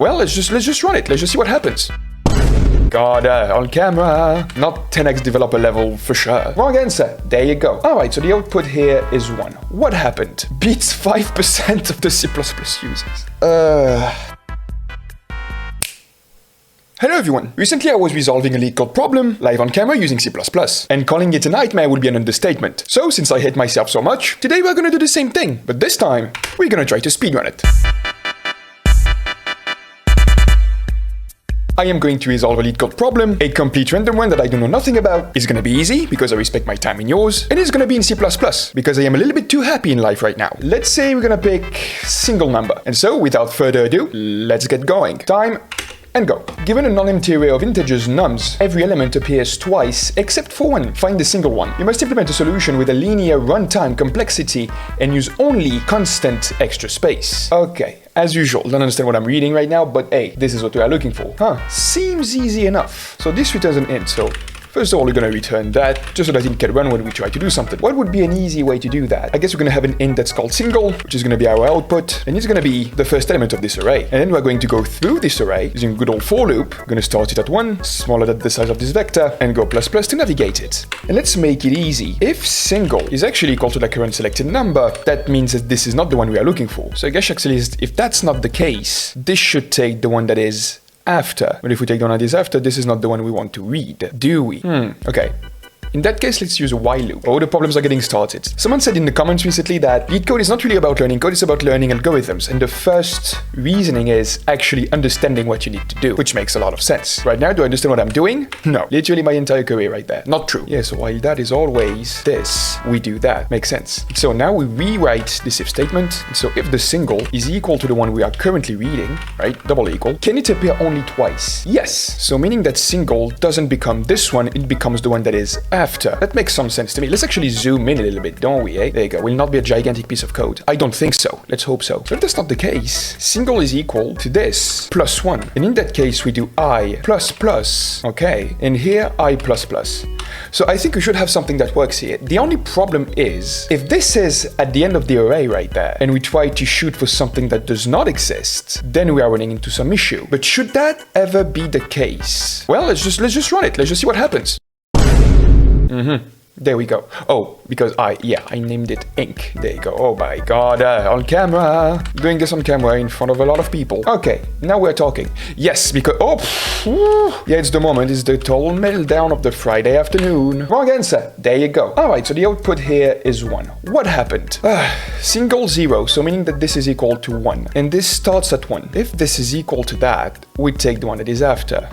Well, let's just run it. Let's just see what happens. God, on camera. Not 10x developer level for sure. Wrong answer. There you go. Alright, so the output here is 1. What happened? Beats 5% of the C++ users. Hello everyone! Recently I was resolving a LeetCode problem live on camera using C++, and calling it a nightmare would be an understatement. So since I hate myself so much, today we're gonna do the same thing, but this time, we're gonna try to speedrun it. I am going to resolve a LeetCode problem, a complete random one that I do know nothing about. It's gonna be easy, because I respect my time and yours, and it's gonna be in C++, because I am a little bit too happy in life right now. Let's say we're gonna pick single number. And so, without further ado, let's get going. Time, and go. Given a non-empty array of integers nums, every element appears twice except for one. Find the single one. You must implement a solution with a linear runtime complexity and use only constant extra space. Okay, as usual, don't understand what I'm reading right now, but hey, this is what we are looking for. Seems easy enough. So this returns an int, so first of all, we're gonna return that, just so that it can run when we try to do something. What would be an easy way to do that? I guess we're gonna have an int that's called single, which is gonna be our output, and it's gonna be the first element of this array. And then we're going to go through this array using a good old for loop. We're gonna start it at 1, smaller than the size of this vector, and go ++ to navigate it. And let's make it easy. If single is actually equal to the current selected number, that means that this is not the one we are looking for. So I guess actually, if that's not the case, this should take the one that is after. But if we take the one that is after, this is not the one we want to read, do we? Okay. In that case, let's use a while loop. Oh, the problems are getting started. Someone said in the comments recently that LeetCode is not really about learning code, it's about learning algorithms. And the first reasoning is actually understanding what you need to do, which makes a lot of sense. Right now, do I understand what I'm doing? No. Literally my entire career right there. Not true. Yeah, so while that is always this, we do that. Makes sense. So now we rewrite this if statement. So if the single is equal to the one we are currently reading, right, double equal, can it appear only twice? Yes. So meaning that single doesn't become this one, it becomes the one that is after. That makes some sense to me. Let's actually zoom in a little bit, don't we, eh? There you go. Will not be a gigantic piece of code. I don't think so. Let's hope so. But if that's not the case, single is equal to this plus 1. And in that case, we do I plus plus. Okay. And here, I plus plus. So I think we should have something that works here. The only problem is, if this is at the end of the array right there, and we try to shoot for something that does not exist, then we are running into some issue. But should that ever be the case? Well, let's just run it. Let's just see what happens. There we go. Oh, because I named it ink. There you go. Oh my god, on camera. Doing this on camera in front of a lot of people. Okay, now we're talking. Yes, because, yeah, it's the moment. It's the total meltdown of the Friday afternoon. Wrong answer. There you go. Alright, so the output here is 1. What happened? Single 0, so meaning that this is equal to 1. And this starts at 1. If this is equal to that, we take the one that is after.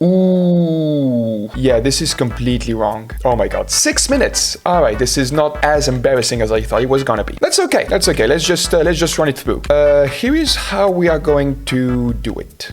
Ooh, yeah, this is completely wrong. Oh my god, 6 minutes. All right, this is not as embarrassing as I thought it was gonna be. That's okay. That's okay. Let's just run it through. Here is how we are going to do it.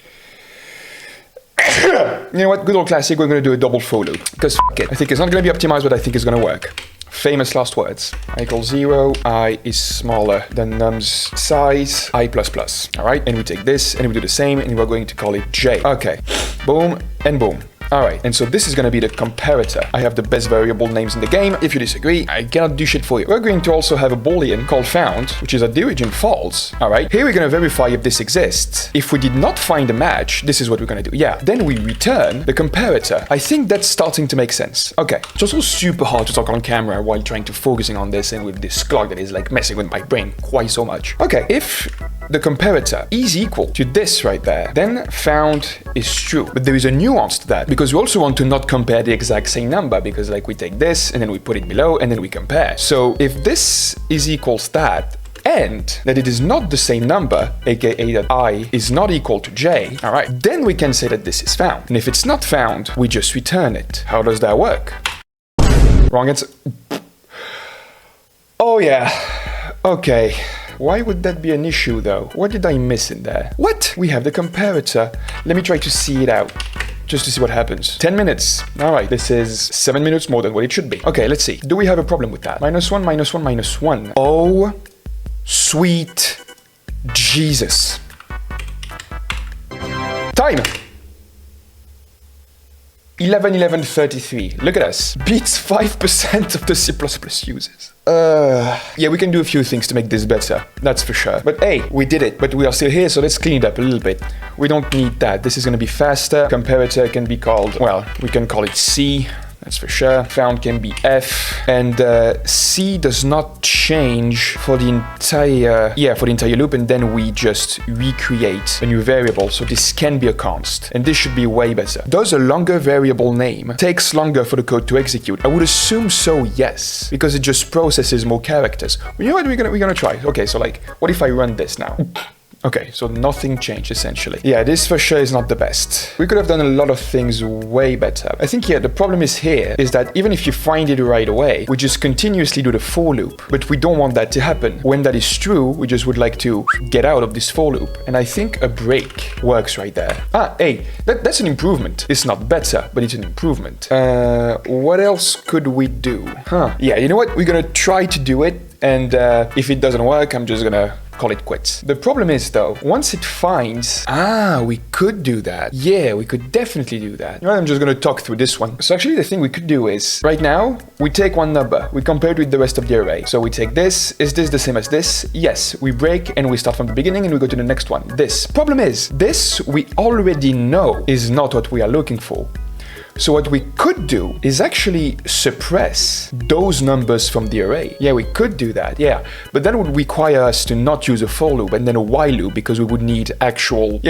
You know what? Good old classic. We're gonna do a double for loop because f it. I think it's not gonna be optimized, but I think it's gonna work. Famous last words. I equals 0, I is smaller than num's size, I plus plus. All right, and we take this and we do the same and we're going to call it J. Okay, boom and boom. All right, and so this is going to be the comparator. I have the best variable names in the game. If you disagree, I cannot do shit for you. We're going to also have a boolean called found, which is at the origin false. All right, here we're going to verify if this exists. If we did not find a match, this is what we're going to do. Yeah, then we return the comparator. I think that's starting to make sense. Okay, it's also super hard to talk on camera while trying to focusing on this and with this clock that is like messing with my brain quite so much. Okay, if the comparator is equal to this right there, then found is true. But there is a nuance to that because we also want to not compare the exact same number because like we take this and then we put it below and then we compare. So if this is equals that and that it is not the same number, aka that I is not equal to J, all right, then we can say that this is found. And if it's not found, we just return it. How does that work? Wrong answer. Oh yeah, okay. Why would that be an issue though? What did I miss in there? What? We have the comparator. Let me try to see it out. Just to see what happens. 10 minutes. All right, this is 7 minutes more than what it should be. Okay, let's see. Do we have a problem with that? -1, -1, -1. Oh, sweet Jesus. Time. 11, 11, 33. Look at us. Beats 5% of the C++ users. Yeah, we can do a few things to make this better. That's for sure. But hey, we did it. But we are still here, so let's clean it up a little bit. We don't need that. This is going to be faster. Comparator can be called, well, we can call it C. That's for sure. Found can be F. And C does not change for the entire loop, and then we just recreate a new variable. So this can be a const, and this should be way better. Does a longer variable name takes longer for the code to execute? I would assume so, yes, because it just processes more characters. You know what, we're gonna try. Okay, so like, what if I run this now? Okay, so nothing changed essentially. Yeah, this for sure is not the best. We could have done a lot of things way better. I think, yeah, the problem is that even if you find it right away, we just continuously do the for loop, but we don't want that to happen. When that is true, we just would like to get out of this for loop. And I think a break works right there. Ah, hey, that's an improvement. It's not better, but it's an improvement. What else could we do? Yeah, you know what? We're gonna try to do it. And if it doesn't work, I'm just gonna call it quits. The problem is though, once it finds, we could do that. Yeah, we could definitely do that. You know what, I'm just gonna talk through this one. So actually the thing we could do is, right now, we take one number, we compare it with the rest of the array. So we take this, is this the same as this? Yes, we break and we start from the beginning and we go to the next one. This. Problem is, this we already know is not what we are looking for. So what we could do is actually suppress those numbers from the array. Yeah, we could do that, yeah. But that would require us to not use a for loop and then a while loop, because we would need actual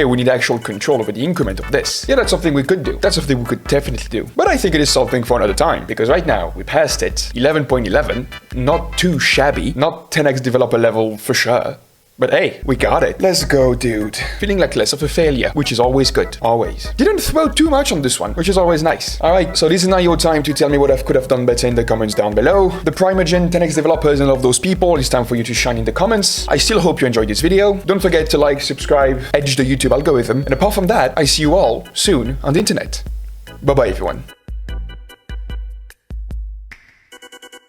control over the increment of this. Yeah, that's something we could do. That's something we could definitely do. But I think it is something for another time, because right now we passed it. 11.11, not too shabby, not 10x developer level for sure. But hey, we got it. Let's go, dude. Feeling like less of a failure, which is always good. Always. Didn't throw too much on this one, which is always nice. Alright, so this is now your time to tell me what I could have done better in the comments down below. The Primogen, 10x developers and all of those people, it's time for you to shine in the comments. I still hope you enjoyed this video. Don't forget to like, subscribe, edge the YouTube algorithm. And apart from that, I see you all soon on the internet. Bye-bye, everyone.